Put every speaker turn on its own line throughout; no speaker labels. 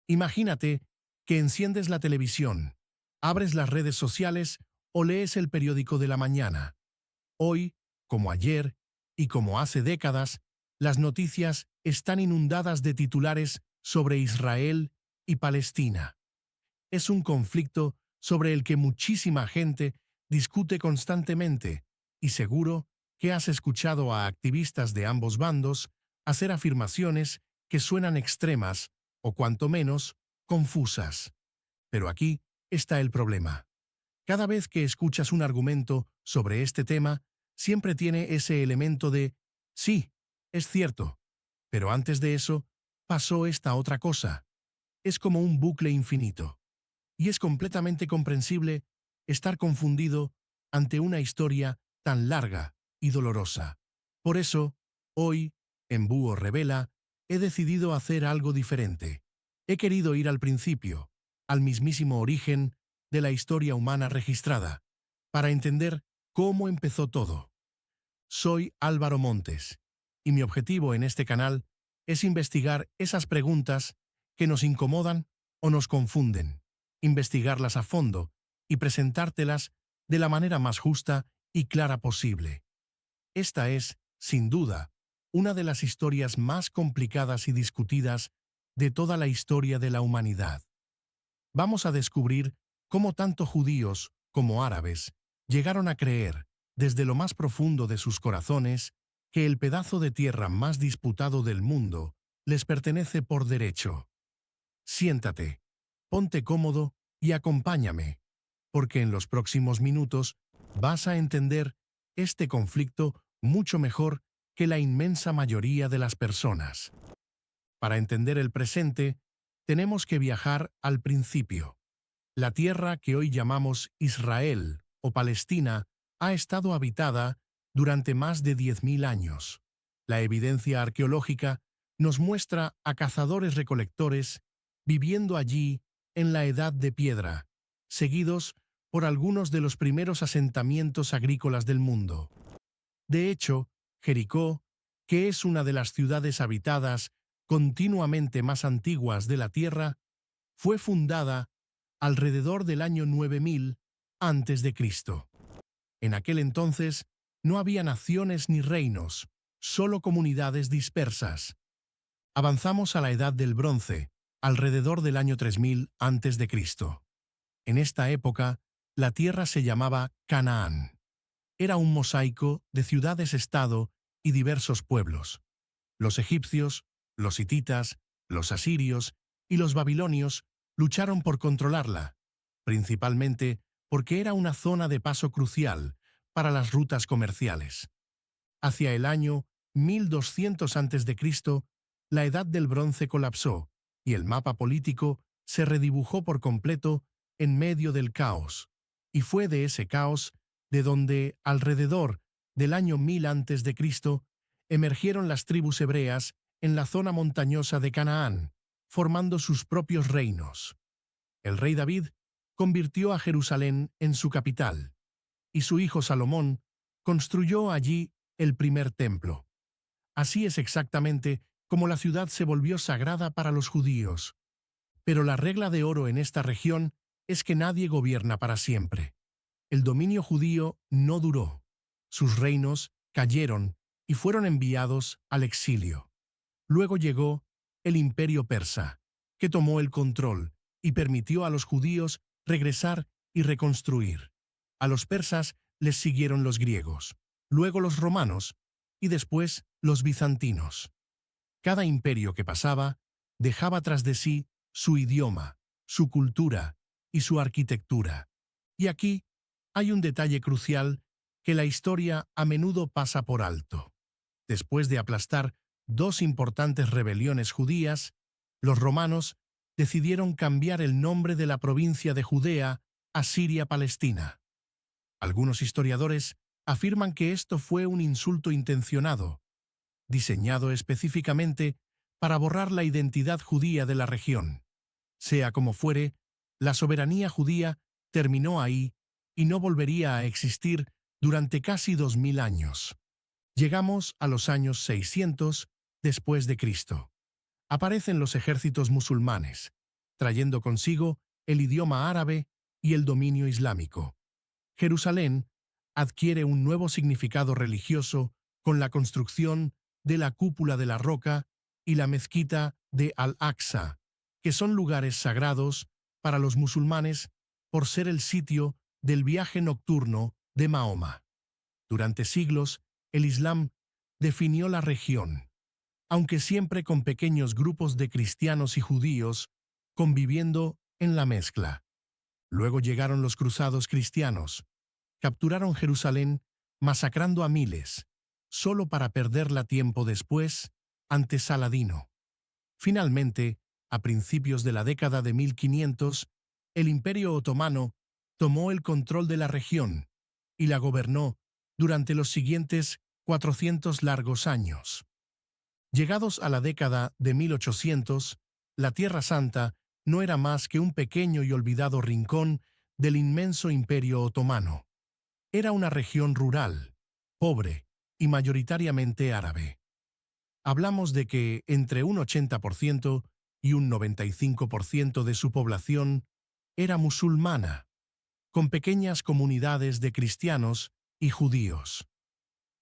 Imagínate que enciendes la televisión, abres las redes sociales o lees el periódico de la mañana. Hoy, como ayer y como hace décadas, las noticias están inundadas de titulares sobre Israel y Palestina. Es un conflicto sobre el que muchísima gente discute constantemente, y seguro que has escuchado a activistas de ambos bandos hacer afirmaciones que suenan extremas o cuanto menos confusas. Pero aquí está el problema. Cada vez que escuchas un argumento sobre este tema, siempre tiene ese elemento de sí, es cierto, pero antes de eso pasó esta otra cosa. Es como un bucle infinito. Y es completamente comprensible estar confundido ante una historia tan larga y dolorosa. Por eso, hoy, en Búho Revela, he decidido hacer algo diferente. He querido ir al principio, al mismísimo origen de la historia humana registrada, para entender cómo empezó todo. Soy Álvaro Montes, y mi objetivo en este canal es investigar esas preguntas que nos incomodan o nos confunden, investigarlas a fondo y presentártelas de la manera más justa y clara posible. Esta es, sin duda, una de las historias más complicadas y discutidas de toda la historia de la humanidad. Vamos a descubrir cómo tanto judíos como árabes llegaron a creer, desde lo más profundo de sus corazones, que el pedazo de tierra más disputado del mundo les pertenece por derecho. Siéntate, ponte cómodo y acompáñame, porque en los próximos minutos vas a entender este conflicto mucho mejor que la inmensa mayoría de las personas. Para entender el presente, tenemos que viajar al principio. La tierra que hoy llamamos Israel o Palestina ha estado habitada durante más de 10.000 años. La evidencia arqueológica nos muestra a cazadores-recolectores viviendo allí en la Edad de Piedra, seguidos por algunos de los primeros asentamientos agrícolas del mundo. De hecho, Jericó, que es una de las ciudades habitadas continuamente más antiguas de la Tierra, fue fundada alrededor del año 9000 antes de Cristo. En aquel entonces no había naciones ni reinos, solo comunidades dispersas. Avanzamos a la Edad del Bronce, alrededor del año 3000 antes de Cristo. En esta época, la tierra se llamaba Canaán. Era un mosaico de ciudades-estado y diversos pueblos. Los egipcios, los hititas, los asirios y los babilonios lucharon por controlarla, principalmente porque era una zona de paso crucial para las rutas comerciales. Hacia el año 1200 a.C., la Edad del Bronce colapsó y el mapa político se redibujó por completo en medio del caos. Y fue de ese caos de donde, alrededor del año 1000 a.C., emergieron las tribus hebreas en la zona montañosa de Canaán, formando sus propios reinos. El rey David convirtió a Jerusalén en su capital, y su hijo Salomón construyó allí el primer templo. Así es exactamente como la ciudad se volvió sagrada para los judíos. Pero la regla de oro en esta región es que nadie gobierna para siempre. El dominio judío no duró. Sus reinos cayeron y fueron enviados al exilio. Luego llegó el imperio persa, que tomó el control y permitió a los judíos regresar y reconstruir. A los persas les siguieron los griegos, luego los romanos y después los bizantinos. Cada imperio que pasaba dejaba tras de sí su idioma, su cultura y su arquitectura. Y aquí hay un detalle crucial que la historia a menudo pasa por alto. Después de aplastar dos importantes rebeliones judías, los romanos decidieron cambiar el nombre de la provincia de Judea a Siria-Palestina. Algunos historiadores afirman que esto fue un insulto intencionado, diseñado específicamente para borrar la identidad judía de la región. Sea como fuere, la soberanía judía terminó ahí y no volvería a existir durante casi 2000 años. Llegamos a los años 600 después de Cristo. Aparecen los ejércitos musulmanes, trayendo consigo el idioma árabe y el dominio islámico. Jerusalén adquiere un nuevo significado religioso con la construcción de la Cúpula de la Roca y la Mezquita de Al-Aqsa, que son lugares sagrados para los musulmanes por ser el sitio del viaje nocturno de Mahoma. Durante siglos, el Islam definió la región, aunque siempre con pequeños grupos de cristianos y judíos conviviendo en la mezcla. Luego llegaron los cruzados cristianos, capturaron Jerusalén masacrando a miles, solo para perderla tiempo después ante Saladino. Finalmente, a principios de la década de 1500, el Imperio Otomano tomó el control de la región y la gobernó durante los siguientes 400 largos años. Llegados a la década de 1800, la Tierra Santa no era más que un pequeño y olvidado rincón del inmenso Imperio Otomano. Era una región rural, pobre y mayoritariamente árabe. Hablamos de que entre un 80% y un 95% de su población era musulmana, con pequeñas comunidades de cristianos y judíos.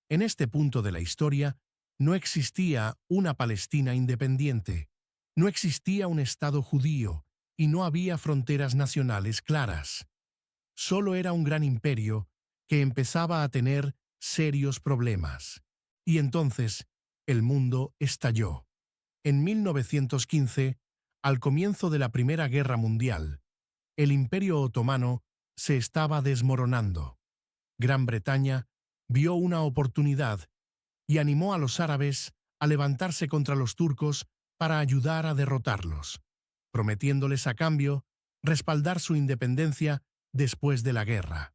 En este punto de la historia, no existía una Palestina independiente, no existía un Estado judío y no había fronteras nacionales claras. Solo era un gran imperio que empezaba a tener serios problemas. Y entonces, el mundo estalló. En 1915, al comienzo de la Primera Guerra Mundial, el Imperio Otomano se estaba desmoronando. Gran Bretaña vio una oportunidad y animó a los árabes a levantarse contra los turcos para ayudar a derrotarlos, prometiéndoles a cambio respaldar su independencia después de la guerra.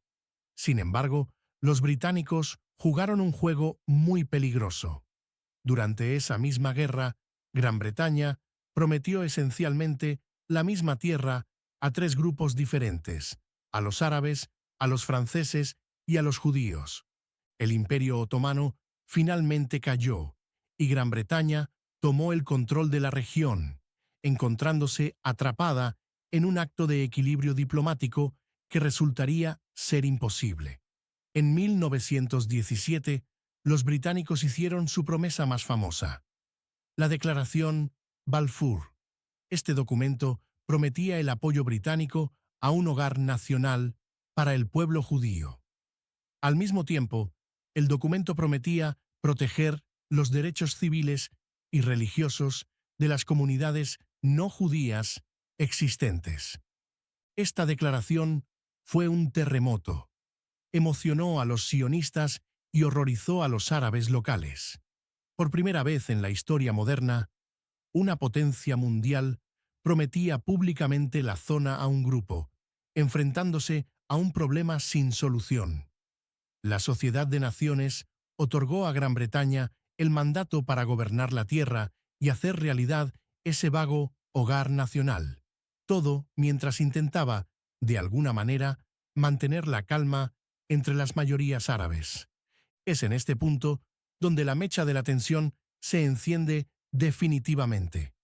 Sin embargo, los británicos jugaron un juego muy peligroso. Durante esa misma guerra, Gran Bretaña prometió esencialmente la misma tierra a tres grupos diferentes: a los árabes, a los franceses y a los judíos. El Imperio Otomano finalmente cayó y Gran Bretaña tomó el control de la región, encontrándose atrapada en un acto de equilibrio diplomático que resultaría ser imposible. En 1917, los británicos hicieron su promesa más famosa, la Declaración Balfour. Este documento prometía el apoyo británico a un hogar nacional para el pueblo judío. Al mismo tiempo, el documento prometía proteger los derechos civiles y religiosos de las comunidades no judías existentes. Esta declaración fue un terremoto. Emocionó a los sionistas y horrorizó a los árabes locales. Por primera vez en la historia moderna, una potencia mundial prometía públicamente la zona a un grupo, enfrentándose a un problema sin solución. La Sociedad de Naciones otorgó a Gran Bretaña el mandato para gobernar la tierra y hacer realidad ese vago hogar nacional. Todo mientras intentaba, de alguna manera, mantener la calma entre las mayorías árabes. Es en este punto donde la mecha de la tensión se enciende definitivamente.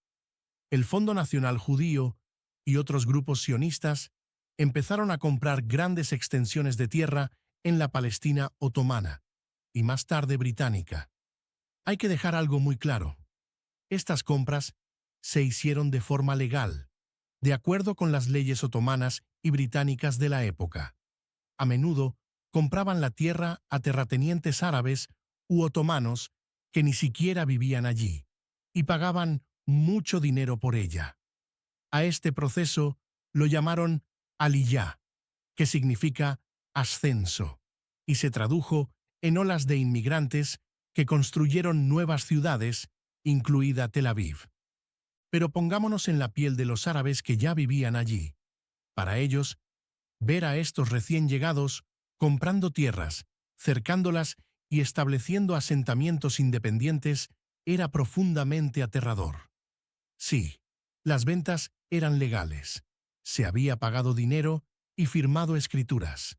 El Fondo Nacional Judío y otros grupos sionistas empezaron a comprar grandes extensiones de tierra en la Palestina otomana y más tarde británica. Hay que dejar algo muy claro. Estas compras se hicieron de forma legal, de acuerdo con las leyes otomanas y británicas de la época. A menudo compraban la tierra a terratenientes árabes u otomanos que ni siquiera vivían allí, y pagaban mucho dinero por ella. A este proceso lo llamaron aliyá, que significa ascenso, y se tradujo en olas de inmigrantes que construyeron nuevas ciudades, incluida Tel Aviv. Pero pongámonos en la piel de los árabes que ya vivían allí. Para ellos, ver a estos recién llegados comprando tierras, cercándolas y estableciendo asentamientos independientes era profundamente aterrador. Sí, las ventas eran legales. Se había pagado dinero y firmado escrituras.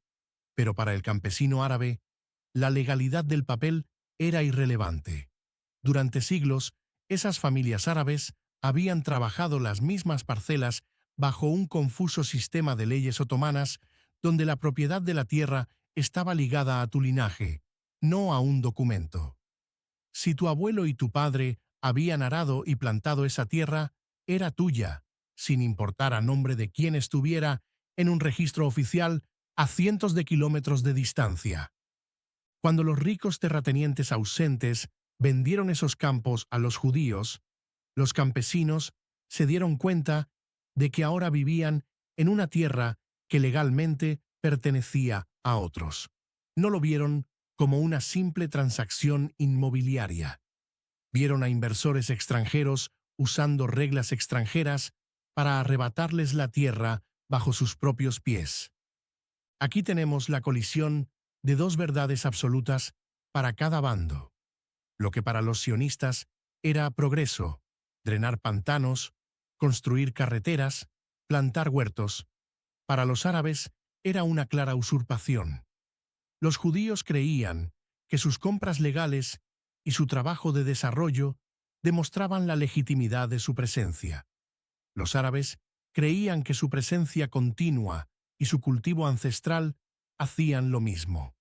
Pero para el campesino árabe, la legalidad del papel era irrelevante. Durante siglos, esas familias árabes habían trabajado las mismas parcelas bajo un confuso sistema de leyes otomanas donde la propiedad de la tierra estaba ligada a tu linaje, no a un documento. Si tu abuelo y tu padre habían arado y plantado esa tierra, era tuya, sin importar a nombre de quién estuviera en un registro oficial a cientos de kilómetros de distancia. Cuando los ricos terratenientes ausentes vendieron esos campos a los judíos, los campesinos se dieron cuenta de que ahora vivían en una tierra que legalmente pertenecía a otros. No lo vieron como una simple transacción inmobiliaria. Vieron a inversores extranjeros usando reglas extranjeras para arrebatarles la tierra bajo sus propios pies. Aquí tenemos la colisión de dos verdades absolutas para cada bando. Lo que para los sionistas era progreso, drenar pantanos, construir carreteras, plantar huertos, para los árabes era una clara usurpación. Los judíos creían que sus compras legales y su trabajo de desarrollo demostraban la legitimidad de su presencia. Los árabes creían que su presencia continua y su cultivo ancestral hacían lo mismo.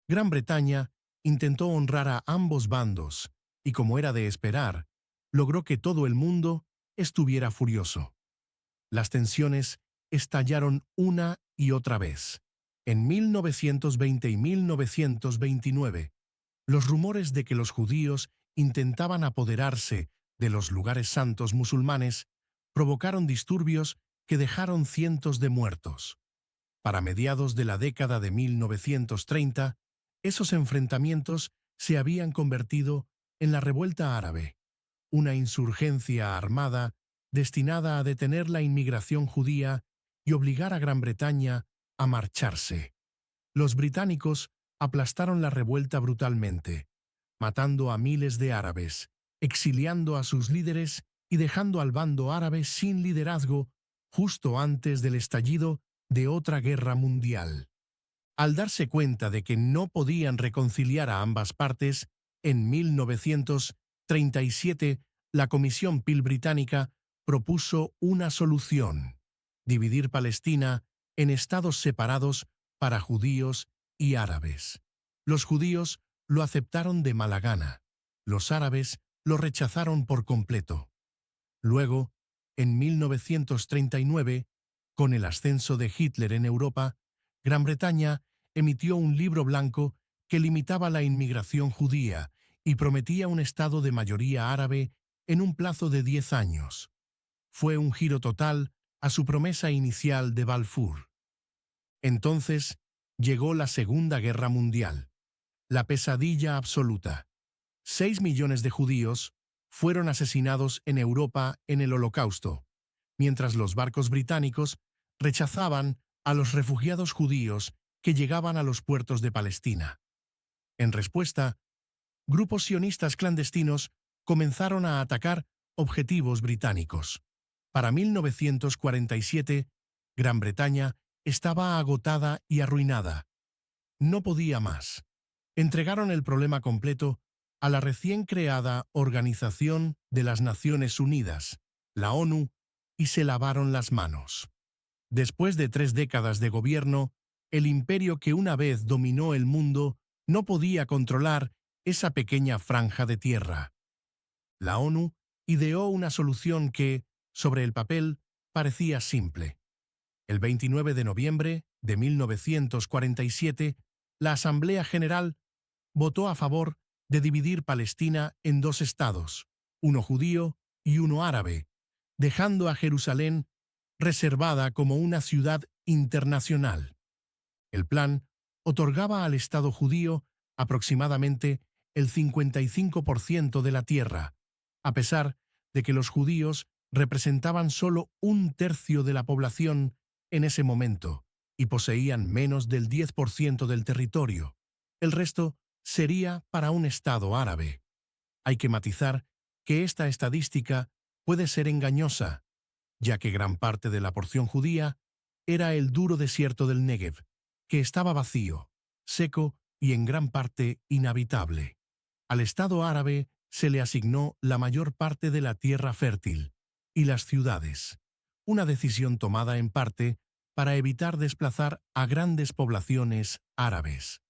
Gran Bretaña intentó honrar a ambos bandos y, como era de esperar, logró que todo el mundo estuviera furioso. Las tensiones estallaron una y otra vez. En 1920 y 1929, los rumores de que los judíos intentaban apoderarse de los lugares santos musulmanes provocaron disturbios que dejaron cientos de muertos. Para mediados de la década de 1930, esos enfrentamientos se habían convertido en la Revuelta Árabe, una insurgencia armada destinada a detener la inmigración judía y obligar a Gran Bretaña a marcharse. Los británicos aplastaron la revuelta brutalmente, matando a miles de árabes, exiliando a sus líderes y dejando al bando árabe sin liderazgo justo antes del estallido de otra guerra mundial. Al darse cuenta de que no podían reconciliar a ambas partes, en 1937 la Comisión Peel británica propuso una solución: dividir Palestina en estados separados para judíos y árabes. Los judíos lo aceptaron de mala gana. Los árabes lo rechazaron por completo. Luego, en 1939, con el ascenso de Hitler en Europa, Gran Bretaña emitió un libro blanco que limitaba la inmigración judía y prometía un estado de mayoría árabe en un plazo de 10 años. Fue un giro total a su promesa inicial de Balfour. Entonces llegó la Segunda Guerra Mundial, la pesadilla absoluta. 6 millones de judíos fueron asesinados en Europa en el Holocausto, mientras los barcos británicos rechazaban a los refugiados judíos que llegaban a los puertos de Palestina. En respuesta, grupos sionistas clandestinos comenzaron a atacar objetivos británicos. Para 1947, Gran Bretaña estaba agotada y arruinada. No podía más. Entregaron el problema completo a la recién creada Organización de las Naciones Unidas, la ONU, y se lavaron las manos. Después de 3 décadas de gobierno, el imperio que una vez dominó el mundo no podía controlar esa pequeña franja de tierra. La ONU ideó una solución que, sobre el papel, parecía simple. El 29 de noviembre de 1947, la Asamblea General votó a favor de dividir Palestina en 2 estados, uno judío y uno árabe, dejando a Jerusalén reservada como una ciudad internacional. El plan otorgaba al Estado judío aproximadamente el 55% de la tierra, a pesar de que los judíos representaban solo 1/3 de la población en ese momento y poseían menos del 10% del territorio. El resto sería para un Estado árabe. Hay que matizar que esta estadística puede ser engañosa, ya que gran parte de la porción judía era el duro desierto del Negev, que estaba vacío, seco y en gran parte inhabitable. Al Estado árabe se le asignó la mayor parte de la tierra fértil y las ciudades. una decisión tomada en parte para evitar desplazar a grandes poblaciones árabes.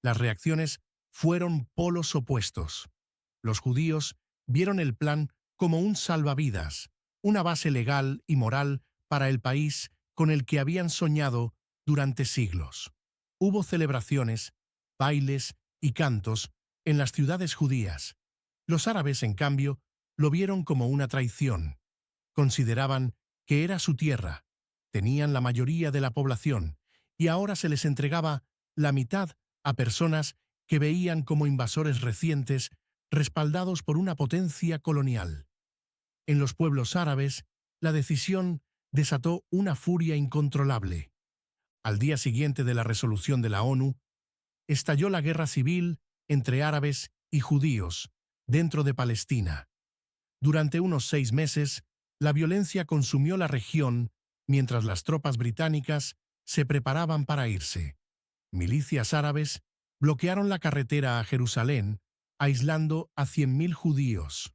Las reacciones fueron polos opuestos. Los judíos vieron el plan como un salvavidas, una base legal y moral para el país con el que habían soñado durante siglos. Hubo celebraciones, bailes y cantos en las ciudades judías. Los árabes, en cambio, lo vieron como una traición. Consideraban que era su tierra, tenían la mayoría de la población, y ahora se les entregaba la mitad a personas que veían como invasores recientes respaldados por una potencia colonial. En los pueblos árabes, la decisión desató una furia incontrolable. Al día siguiente de la resolución de la ONU, estalló la guerra civil entre árabes y judíos dentro de Palestina. Durante unos 6 meses, la violencia consumió la región mientras las tropas británicas se preparaban para irse. Milicias árabes bloquearon la carretera a Jerusalén, aislando a 100.000 judíos.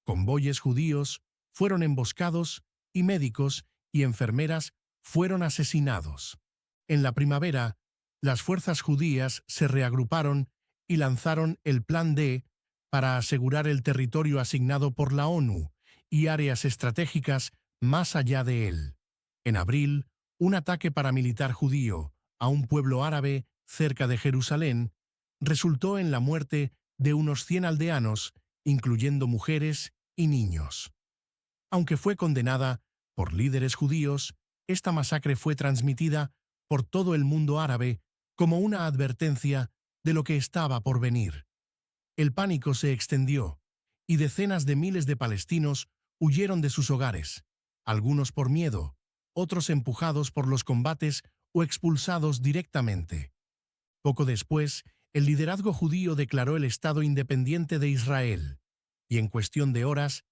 Convoyes judíos fueron emboscados y médicos y enfermeras fueron asesinados. En la primavera, las fuerzas judías se reagruparon y lanzaron el Plan D para asegurar el territorio asignado por la ONU y áreas estratégicas más allá de él. En abril, un ataque paramilitar judío a un pueblo árabe cerca de Jerusalén resultó en la muerte de unos 100 aldeanos, incluyendo mujeres y niños. Aunque fue condenada por líderes judíos, esta masacre fue transmitida por todo el mundo árabe como una advertencia de lo que estaba por venir. El pánico se extendió, y decenas de miles de palestinos huyeron de sus hogares, algunos por miedo, otros empujados por los combates o expulsados directamente. Poco después, el liderazgo judío declaró el Estado independiente de Israel, y en cuestión de horas,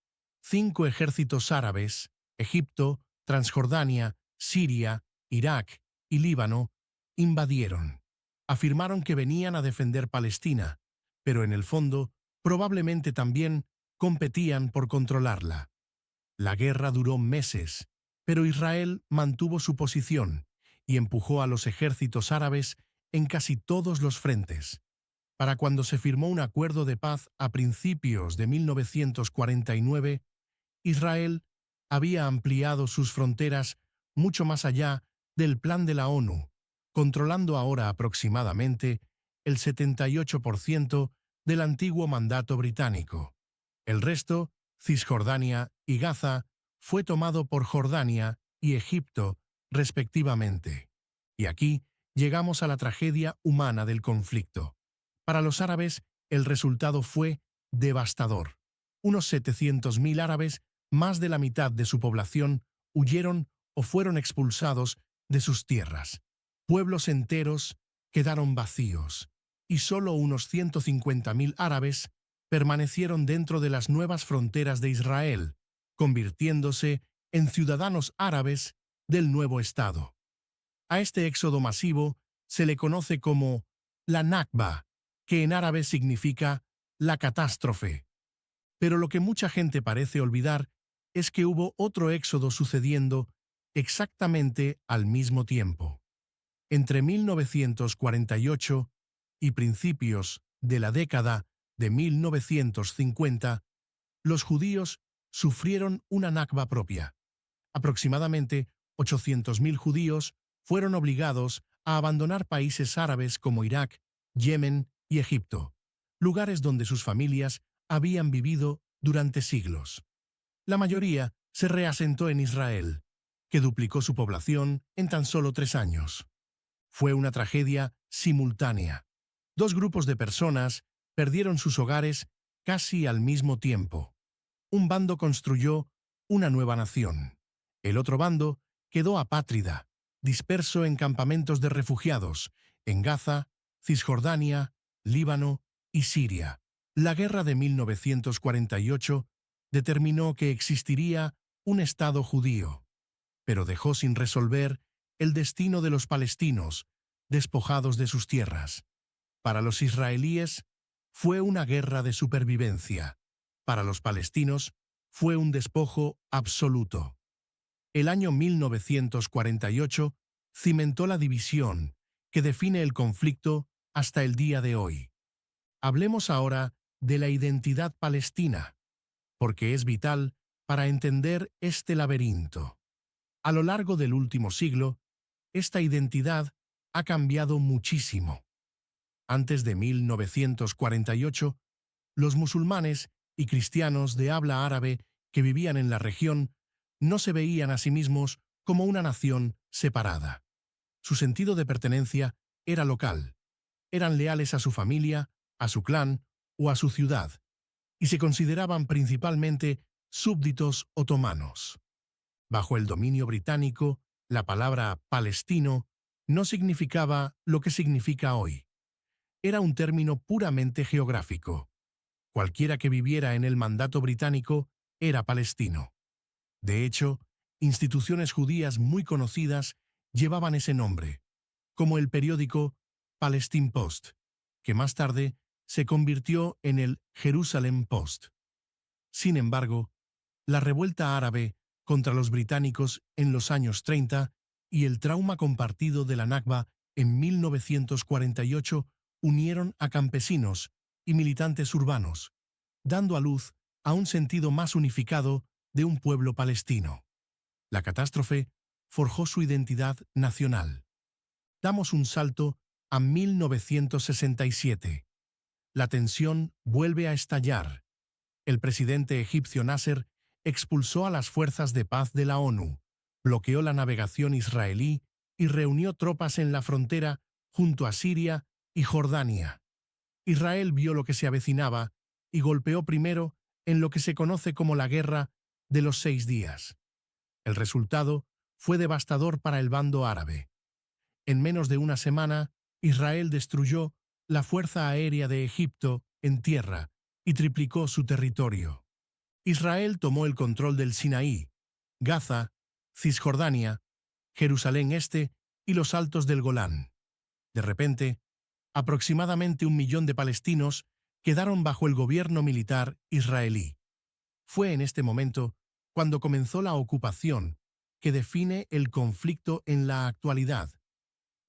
5 ejércitos árabes, Egipto, Transjordania, Siria, Irak y Líbano, invadieron. Afirmaron que venían a defender Palestina, pero en el fondo, probablemente también competían por controlarla. La guerra duró meses, pero Israel mantuvo su posición y empujó a los ejércitos árabes en casi todos los frentes. Para cuando se firmó un acuerdo de paz a principios de 1949, Israel había ampliado sus fronteras mucho más allá del plan de la ONU, controlando ahora aproximadamente el 78% del antiguo mandato británico. El resto, Cisjordania y Gaza, fue tomado por Jordania y Egipto, respectivamente. Y aquí llegamos a la tragedia humana del conflicto. Para los árabes, el resultado fue devastador. Unos 700.000 árabes, más de la mitad de su población, huyeron o fueron expulsados de sus tierras. Pueblos enteros quedaron vacíos, y solo unos 150.000 árabes permanecieron dentro de las nuevas fronteras de Israel, convirtiéndose en ciudadanos árabes del nuevo Estado. A este éxodo masivo se le conoce como la Nakba, que en árabe significa la catástrofe. Pero lo que mucha gente parece olvidar es que hubo otro éxodo sucediendo exactamente al mismo tiempo. Entre 1948 y principios de la década de 1950, los judíos sufrieron una Nakba propia. Aproximadamente 800.000 judíos fueron obligados a abandonar países árabes como Irak, Yemen y Egipto, lugares donde sus familias habían vivido durante siglos. La mayoría se reasentó en Israel, que duplicó su población en tan solo 3 años. Fue una tragedia simultánea. 2 grupos de personas perdieron sus hogares casi al mismo tiempo. Un bando construyó una nueva nación. El otro bando quedó apátrida, disperso en campamentos de refugiados, en Gaza, Cisjordania, Líbano y Siria. La guerra de 1948 determinó que existiría un Estado judío, pero dejó sin resolver el destino de los palestinos, despojados de sus tierras. Para los israelíes, fue una guerra de supervivencia. Para los palestinos, fue un despojo absoluto. El año 1948 cimentó la división que define el conflicto hasta el día de hoy. Hablemos ahora de la identidad palestina, porque es vital para entender este laberinto. A lo largo del último siglo, esta identidad ha cambiado muchísimo. Antes de 1948, los musulmanes y cristianos de habla árabe que vivían en la región no se veían a sí mismos como una nación separada. Su sentido de pertenencia era local. Eran leales a su familia, a su clan o a su ciudad, y se consideraban principalmente súbditos otomanos. Bajo el dominio británico, la palabra palestino no significaba lo que significa hoy. Era un término puramente geográfico. Cualquiera que viviera en el mandato británico era palestino. De hecho, instituciones judías muy conocidas llevaban ese nombre, como el periódico Palestine Post, que más tarde se convirtió en el Jerusalem Post. Sin embargo, la revuelta árabe contra los británicos en los años 30 y el trauma compartido de la Nakba en 1948 unieron a campesinos y militantes urbanos, dando a luz a un sentido más unificado de un pueblo palestino. La catástrofe forjó su identidad nacional. Damos un salto a 1967. La tensión vuelve a estallar. El presidente egipcio Nasser expulsó a las fuerzas de paz de la ONU, bloqueó la navegación israelí y reunió tropas en la frontera junto a Siria y Jordania. Israel vio lo que se avecinaba y golpeó primero en lo que se conoce como la Guerra de los 6 días. El resultado fue devastador para el bando árabe. En menos de una semana, Israel destruyó la Fuerza Aérea de Egipto en tierra y triplicó su territorio. Israel tomó el control del Sinaí, Gaza, Cisjordania, Jerusalén Este y los Altos del Golán. De repente, aproximadamente 1 millón de palestinos quedaron bajo el gobierno militar israelí. Fue en este momento cuando comenzó la ocupación que define el conflicto en la actualidad.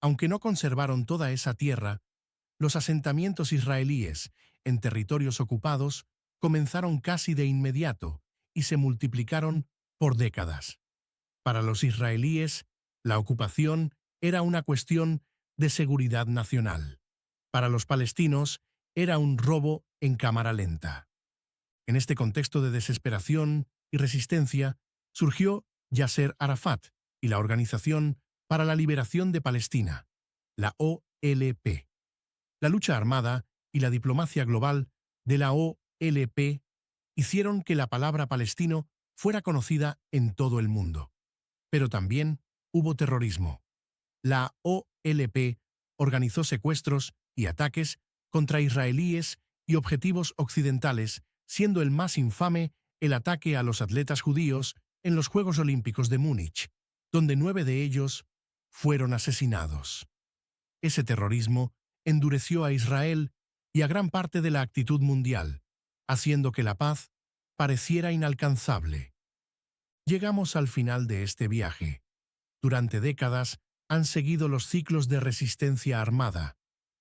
Aunque no conservaron toda esa tierra, los asentamientos israelíes en territorios ocupados comenzaron casi de inmediato y se multiplicaron por décadas. Para los israelíes, la ocupación era una cuestión de seguridad nacional. Para los palestinos, era un robo en cámara lenta. En este contexto de desesperación y resistencia, surgió Yasser Arafat y la Organización para la Liberación de Palestina, la OLP. La lucha armada y la diplomacia global de la OLP hicieron que la palabra palestino fuera conocida en todo el mundo. Pero también hubo terrorismo. La OLP organizó secuestros y ataques contra israelíes y objetivos occidentales, siendo el más infame el ataque a los atletas judíos en los Juegos Olímpicos de Múnich, donde 9 de ellos fueron asesinados. Ese terrorismo endureció a Israel y a gran parte de la actitud mundial, haciendo que la paz pareciera inalcanzable. Llegamos al final de este viaje. Durante décadas han seguido los ciclos de resistencia armada,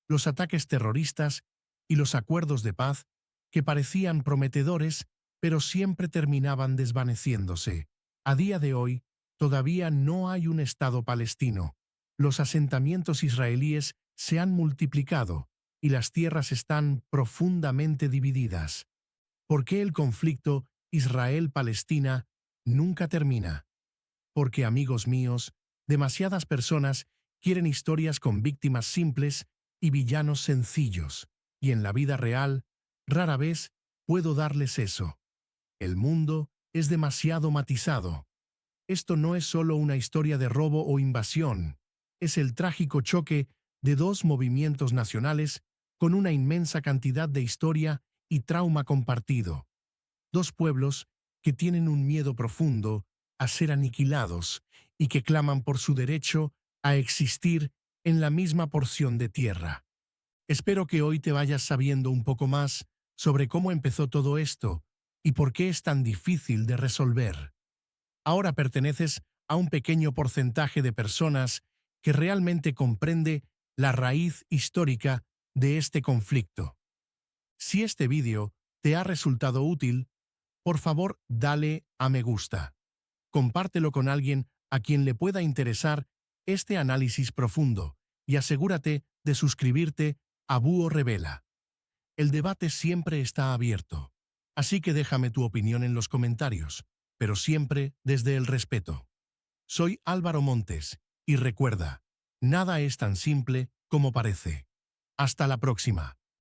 los ataques terroristas y los acuerdos de paz que parecían prometedores, pero siempre terminaban desvaneciéndose. A día de hoy, todavía no hay un Estado palestino. Los asentamientos israelíes se han multiplicado y las tierras están profundamente divididas. ¿Por qué el conflicto Israel-Palestina nunca termina? Porque, amigos míos, demasiadas personas quieren historias con víctimas simples y villanos sencillos, y en la vida real, rara vez puedo darles eso. El mundo es demasiado matizado. Esto no es solo una historia de robo o invasión, es el trágico choque de dos movimientos nacionales con una inmensa cantidad de historia y trauma compartido. Dos pueblos que tienen un miedo profundo a ser aniquilados y que claman por su derecho a existir en la misma porción de tierra. Espero que hoy te vayas sabiendo un poco más sobre cómo empezó todo esto y por qué es tan difícil de resolver. Ahora perteneces a un pequeño porcentaje de personas que realmente comprende la raíz histórica de este conflicto. Si este vídeo te ha resultado útil, por favor dale a me gusta. Compártelo con alguien a quien le pueda interesar este análisis profundo y asegúrate de suscribirte a Búho Revela. El debate siempre está abierto, así que déjame tu opinión en los comentarios, pero siempre desde el respeto. Soy Álvaro Montes, y recuerda, nada es tan simple como parece. Hasta la próxima.